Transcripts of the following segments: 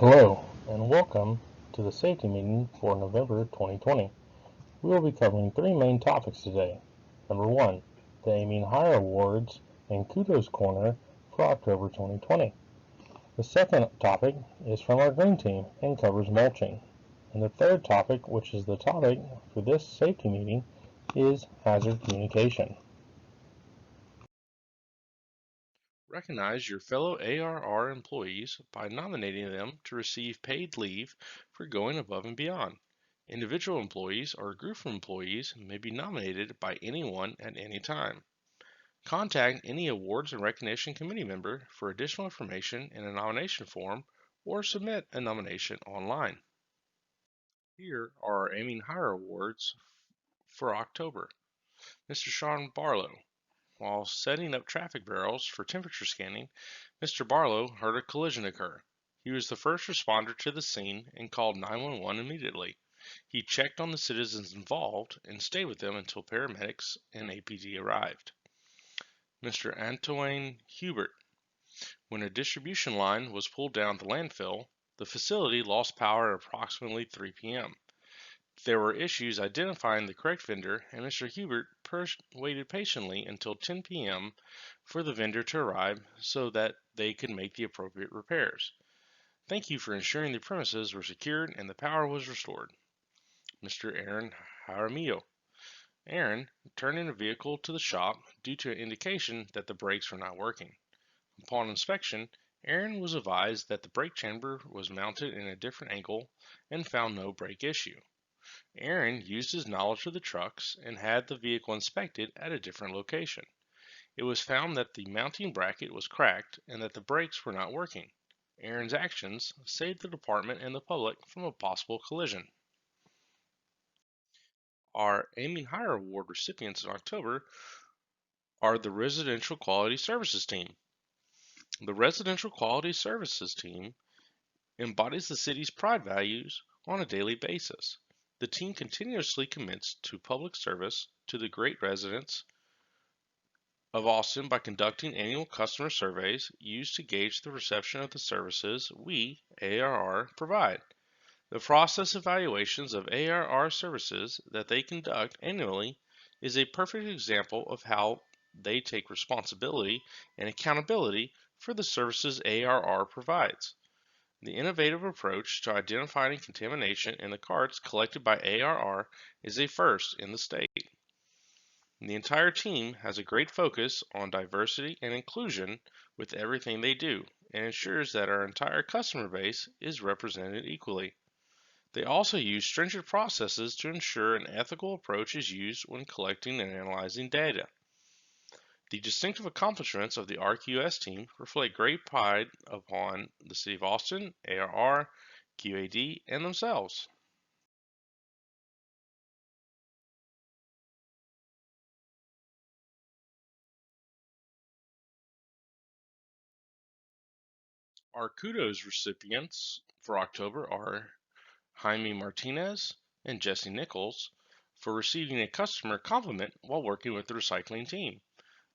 Hello, and welcome to the safety meeting for November 2020. We will be covering three main topics today. Number one, the Aiming Higher Awards and Kudos Corner for October 2020. The second topic is from our green team and covers mulching. And the third topic, which is the topic for this safety meeting, is hazard communication. Recognize your fellow ARR employees by nominating them to receive paid leave for going above and beyond. Individual employees or a group of employees may be nominated by anyone at any time. Contact any Awards and Recognition Committee member for additional information in a nomination form or submit a nomination online. Here are our Aiming Higher Awards for October. Mr. Sean Barlow. While setting up traffic barrels for temperature scanning, Mr. Barlow heard a collision occur. He was the first responder to the scene and called 911 immediately. He checked on the citizens involved and stayed with them until paramedics and APD arrived. Mr. Antoine Hubert. When a distribution line was pulled down the landfill, the facility lost power at approximately 3 p.m. There were issues identifying the correct vendor, and Mr. Hubert waited patiently until 10 p.m. for the vendor to arrive so that they could make the appropriate repairs. Thank you for ensuring the premises were secured and the power was restored. Mr. Aaron Jaramillo. Aaron turned in a vehicle to the shop due to an indication that the brakes were not working. Upon inspection, Aaron was advised that the brake chamber was mounted in a different angle and found no brake issue. Aaron used his knowledge of the trucks and had the vehicle inspected at a different location. It was found that the mounting bracket was cracked and that the brakes were not working. Aaron's actions saved the department and the public from a possible collision. Our Aiming Higher Award recipients in October are the Residential Quality Services Team. The Residential Quality Services Team embodies the city's pride values on a daily basis. The team continuously commits to public service to the great residents of Austin by conducting annual customer surveys used to gauge the reception of the services we, ARR, provide. The process evaluations of ARR services that they conduct annually is a perfect example of how they take responsibility and accountability for the services ARR provides. The innovative approach to identifying contamination in the carts collected by ARR is a first in the state. The entire team has a great focus on diversity and inclusion with everything they do and ensures that our entire customer base is represented equally. They also use stringent processes to ensure an ethical approach is used when collecting and analyzing data. The distinctive accomplishments of the RQS team reflect great pride upon the City of Austin, ARR, QAD, and themselves. Our kudos recipients for October are Jaime Martinez and Jesse Nichols for receiving a customer compliment while working with the recycling team.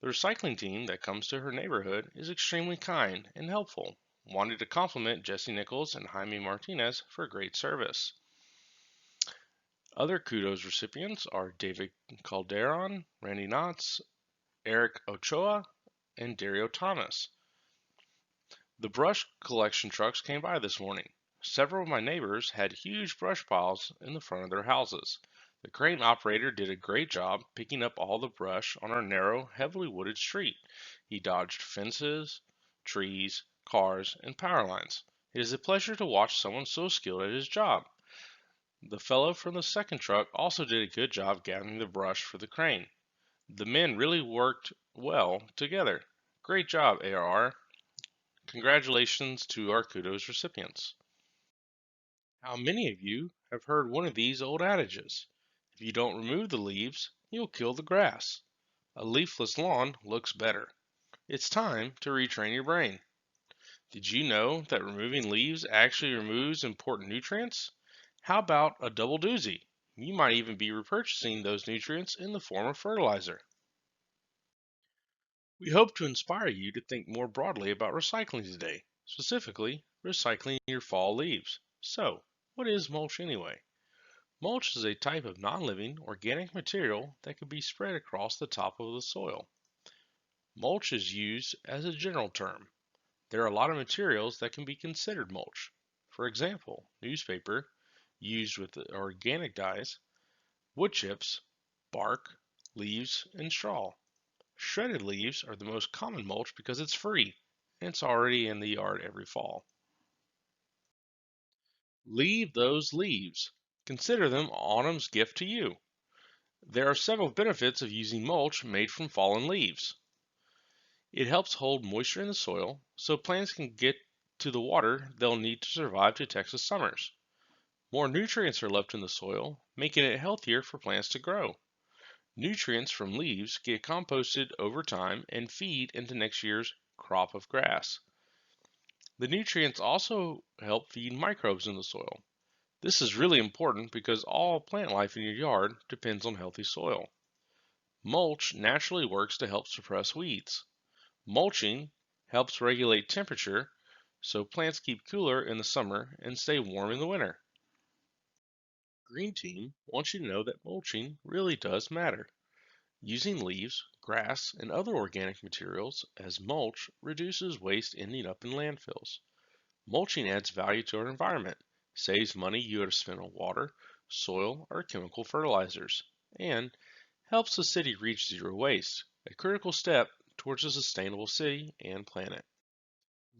The recycling team that comes to her neighborhood is extremely kind and helpful. Wanted to compliment Jesse Nichols and Jaime Martinez for great service. Other kudos recipients are David Calderon, Randy Knotts, Eric Ochoa, and Dario Thomas. The brush collection trucks came by this morning. Several of my neighbors had huge brush piles in the front of their houses. The crane operator did a great job picking up all the brush on our narrow, heavily wooded street. He dodged fences, trees, cars, and power lines. It is a pleasure to watch someone so skilled at his job. The fellow from the second truck also did a good job gathering the brush for the crane. The men really worked well together. Great job, ARR. Congratulations to our kudos recipients. How many of you have heard one of these old adages? If you don't remove the leaves, you'll kill the grass. A leafless lawn looks better. It's time to retrain your brain. Did you know that removing leaves actually removes important nutrients? How about a double doozy? You might even be repurchasing those nutrients in the form of fertilizer. We hope to inspire you to think more broadly about recycling today, specifically recycling your fall leaves. So, what is mulch anyway? Mulch is a type of non-living organic material that can be spread across the top of the soil. Mulch is used as a general term. There are a lot of materials that can be considered mulch. For example, newspaper, used with organic dyes, wood chips, bark, leaves, and straw. Shredded leaves are the most common mulch because it's free and it's already in the yard every fall. Leave those leaves. Consider them autumn's gift to you. There are several benefits of using mulch made from fallen leaves. It helps hold moisture in the soil so plants can get to the water they'll need to survive to Texas summers. More nutrients are left in the soil, making it healthier for plants to grow. Nutrients from leaves get composted over time and feed into next year's crop of grass. The nutrients also help feed microbes in the soil. This is really important because all plant life in your yard depends on healthy soil. Mulch naturally works to help suppress weeds. Mulching helps regulate temperature so plants keep cooler in the summer and stay warm in the winter. Green Team wants you to know that mulching really does matter. Using leaves, grass, and other organic materials as mulch reduces waste ending up in landfills. Mulching adds value to our environment, saves money you would have spent on water, soil, or chemical fertilizers, and helps the city reach zero waste, a critical step towards a sustainable city and planet.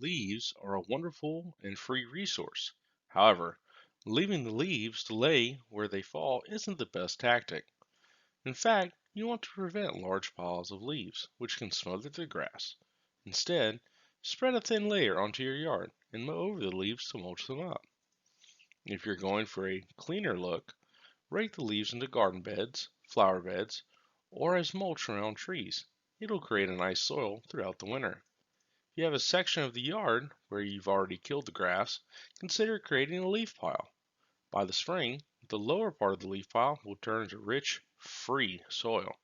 Leaves are a wonderful and free resource. However, leaving the leaves to lay where they fall isn't the best tactic. In fact, you want to prevent large piles of leaves, which can smother the grass. Instead, spread a thin layer onto your yard and mow over the leaves to mulch them up. If you're going for a cleaner look, rake the leaves into garden beds, flower beds, or as mulch around trees. It'll create a nice soil throughout the winter. If you have a section of the yard where you've already killed the grass, consider creating a leaf pile. By the spring, the lower part of the leaf pile will turn into rich, free soil,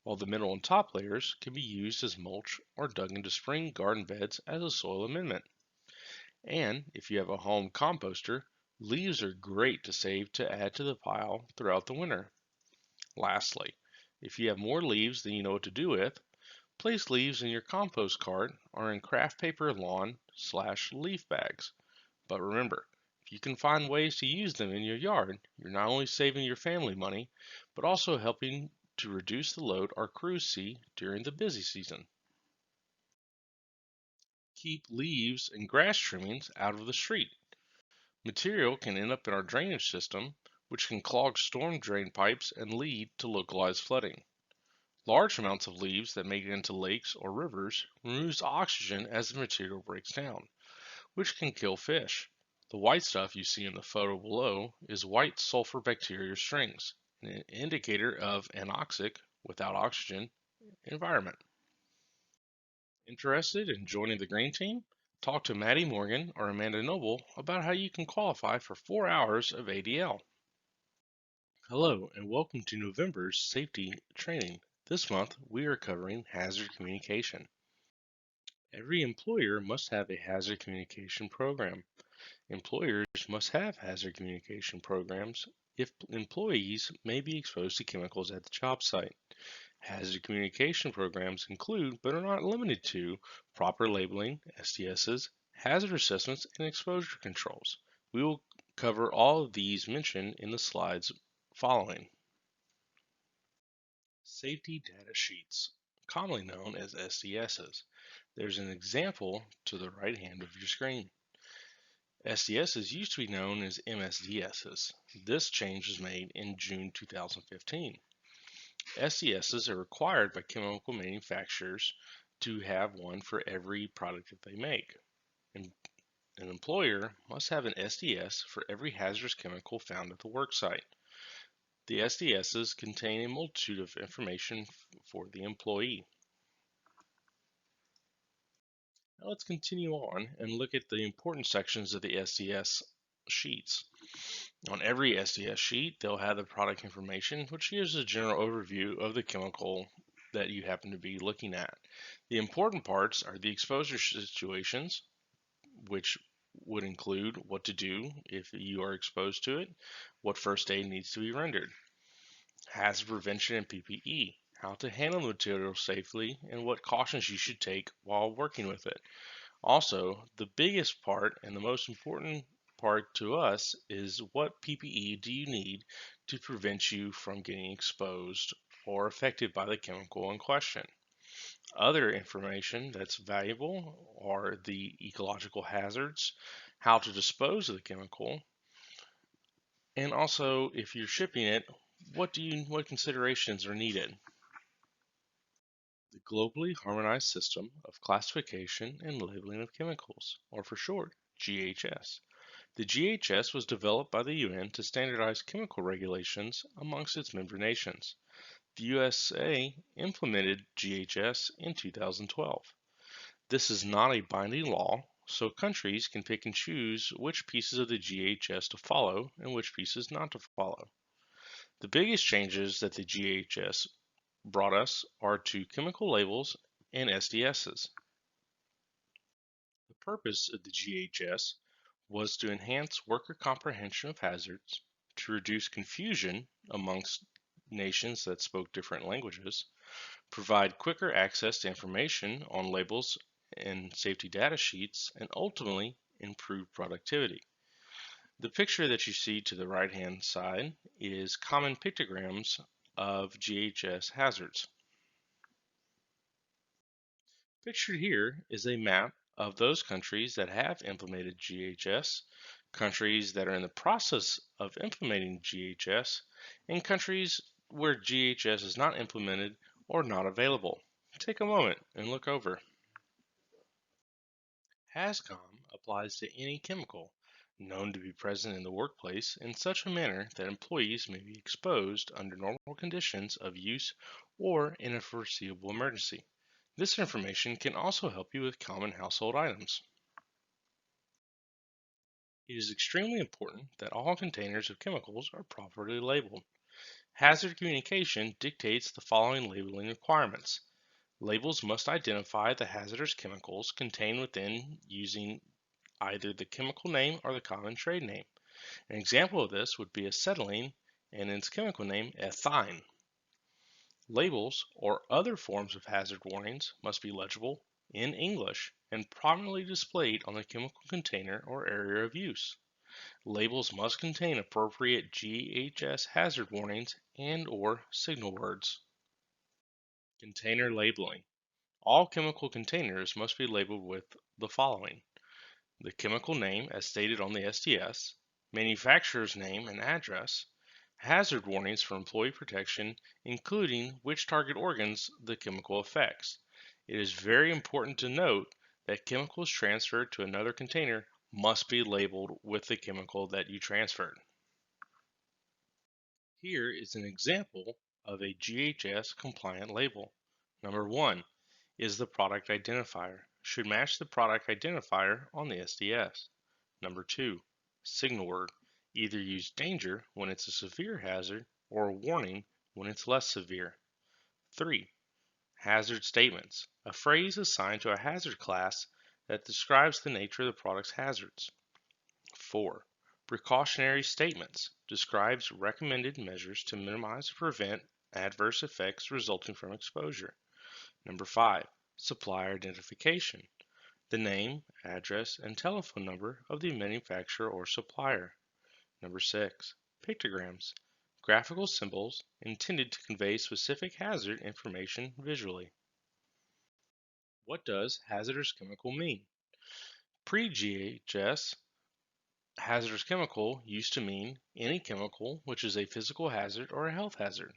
while the middle and top layers can be used as mulch or dug into spring garden beds as a soil amendment. And if you have a home composter, leaves are great to save to add to the pile throughout the winter. Lastly, if you have more leaves than you know what to do with, place leaves in your compost cart or in craft paper lawn/leaf bags. But remember, if you can find ways to use them in your yard, you're not only saving your family money, but also helping to reduce the load our crews see during the busy season. Keep leaves and grass trimmings out of the street. Material can end up in our drainage system, which can clog storm drain pipes and lead to localized flooding. Large amounts of leaves that make it into lakes or rivers removes oxygen as the material breaks down, which can kill fish. The white stuff you see in the photo below is white sulfur bacteria strings, an indicator of anoxic, without oxygen, environment. Interested in joining the Green Team? Talk to Maddie Morgan or Amanda Noble about how you can qualify for 4 hours of ADL. Hello and welcome to November's safety training. This month we are covering hazard communication. Every employer must have a hazard communication program. Employers must have hazard communication programs if employees may be exposed to chemicals at the job site. Hazard communication programs include, but are not limited to, proper labeling, STSs, hazard assessments, and exposure controls. We will cover all of these mentioned in the slides following. Safety data sheets, commonly known as SDSs. There's an example to the right hand of your screen. SDSs used to be known as MSDSs. This change was made in June 2015. SDSs are required by chemical manufacturers to have one for every product that they make. An employer must have an SDS for every hazardous chemical found at the worksite. The SDSs contain a multitude of information for the employee. Now let's continue on and look at the important sections of the SDS sheets. On every SDS sheet, they'll have the product information, which gives a general overview of the chemical that you happen to be looking at. The important parts are the exposure situations, which would include what to do if you are exposed to it, what first aid needs to be rendered, hazard prevention and PPE, how to handle the material safely, and what cautions you should take while working with it. Also, the biggest part and the most important part to us is what PPE do you need to prevent you from getting exposed or affected by the chemical in question. Other information that's valuable are the ecological hazards, how to dispose of the chemical, and also if you're shipping it, what considerations are needed. The globally harmonized system of classification and labeling of chemicals, or for short, GHS. The GHS was developed by the UN to standardize chemical regulations amongst its member nations. The USA implemented GHS in 2012. This is not a binding law, so countries can pick and choose which pieces of the GHS to follow and which pieces not to follow. The biggest changes that the GHS brought us are to chemical labels and SDSs. The purpose of the GHS was to enhance worker comprehension of hazards, to reduce confusion amongst nations that spoke different languages, provide quicker access to information on labels and safety data sheets, and ultimately improve productivity. The picture that you see to the right hand side is common pictograms of GHS hazards. Pictured here is a map of those countries that have implemented GHS, countries that are in the process of implementing GHS, and countries where GHS is not implemented or not available. Take a moment and look over. Hazcom applies to any chemical known to be present in the workplace in such a manner that employees may be exposed under normal conditions of use or in a foreseeable emergency. This information can also help you with common household items. It is extremely important that all containers of chemicals are properly labeled. Hazard communication dictates the following labeling requirements. Labels must identify the hazardous chemicals contained within using either the chemical name or the common trade name. An example of this would be acetylene and its chemical name ethine. Labels or other forms of hazard warnings must be legible in English and prominently displayed on the chemical container or area of use. Labels must contain appropriate GHS hazard warnings and/or signal words. Container labeling. All chemical containers must be labeled with the following: the chemical name as stated on the SDS, manufacturer's name and address, hazard warnings for employee protection, including which target organs the chemical affects. It is very important to note that chemicals transferred to another container must be labeled with the chemical that you transferred. Here is an example of a GHS compliant label. Number 1 is the product identifier. Should match the product identifier on the SDS. Number 2, signal word. Either use danger when it's a severe hazard or warning when it's less severe. 3, hazard statements. A phrase assigned to a hazard class that describes the nature of the product's hazards. 4, precautionary statements. Describes recommended measures to minimize or prevent adverse effects resulting from exposure. Number 5, supplier identification. The name, address, and telephone number of the manufacturer or supplier. Number 6, pictograms. Graphical symbols intended to convey specific hazard information visually. What does hazardous chemical mean? Pre-GHS, hazardous chemical used to mean any chemical which is a physical hazard or a health hazard.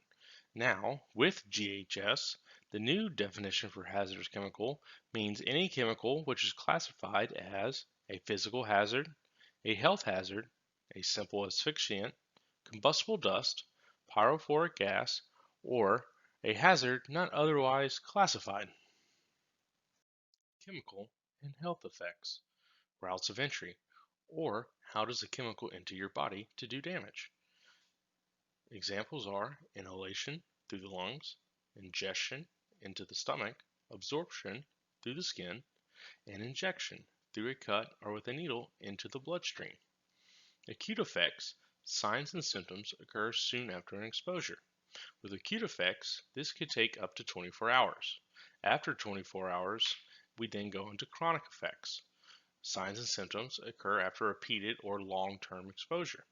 Now, with GHS, the new definition for hazardous chemical means any chemical which is classified as a physical hazard, a health hazard, a simple asphyxiant, combustible dust, pyrophoric gas, or a hazard not otherwise classified. Chemical and health effects, routes of entry, or how does a chemical enter your body to do damage? Examples are inhalation through the lungs, ingestion into the stomach, absorption through the skin, and injection through a cut or with a needle into the bloodstream. Acute effects, signs and symptoms occur soon after an exposure. With acute effects, this could take up to 24 hours. After 24 hours, we then go into chronic effects. Signs and symptoms occur after repeated or long-term exposure.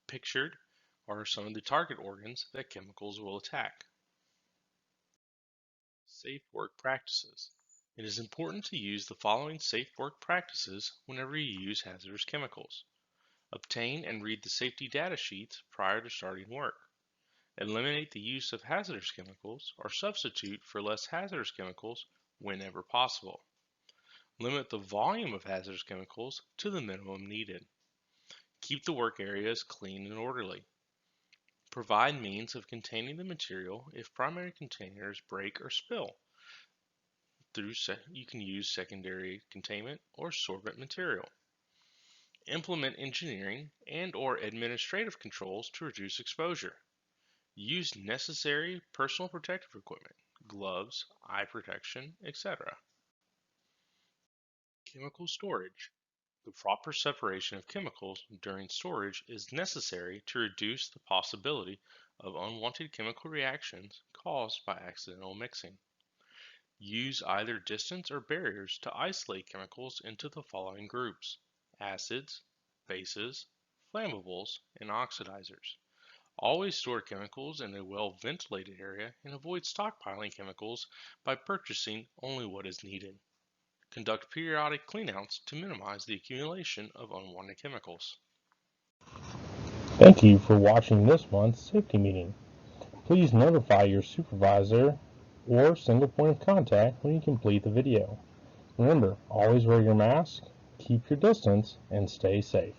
Pictured are some of the target organs that chemicals will attack. Safe work practices. It is important to use the following safe work practices whenever you use hazardous chemicals. Obtain and read the safety data sheets prior to starting work. Eliminate the use of hazardous chemicals or substitute for less hazardous chemicals whenever possible. Limit the volume of hazardous chemicals to the minimum needed. Keep the work areas clean and orderly. Provide means of containing the material if primary containers break or spill. You can use secondary containment or sorbent material. Implement engineering and/or administrative controls to reduce exposure. Use necessary personal protective equipment, gloves, eye protection, etc. Chemical storage. The proper separation of chemicals during storage is necessary to reduce the possibility of unwanted chemical reactions caused by accidental mixing. Use either distance or barriers to isolate chemicals into the following groups: acids, bases, flammables, and oxidizers. Always store chemicals in a well-ventilated area and avoid stockpiling chemicals by purchasing only what is needed. Conduct periodic cleanouts to minimize the accumulation of unwanted chemicals. Thank you for watching this month's safety meeting. Please notify your supervisor or single point of contact when you complete the video. Remember, always wear your mask, keep your distance, and stay safe.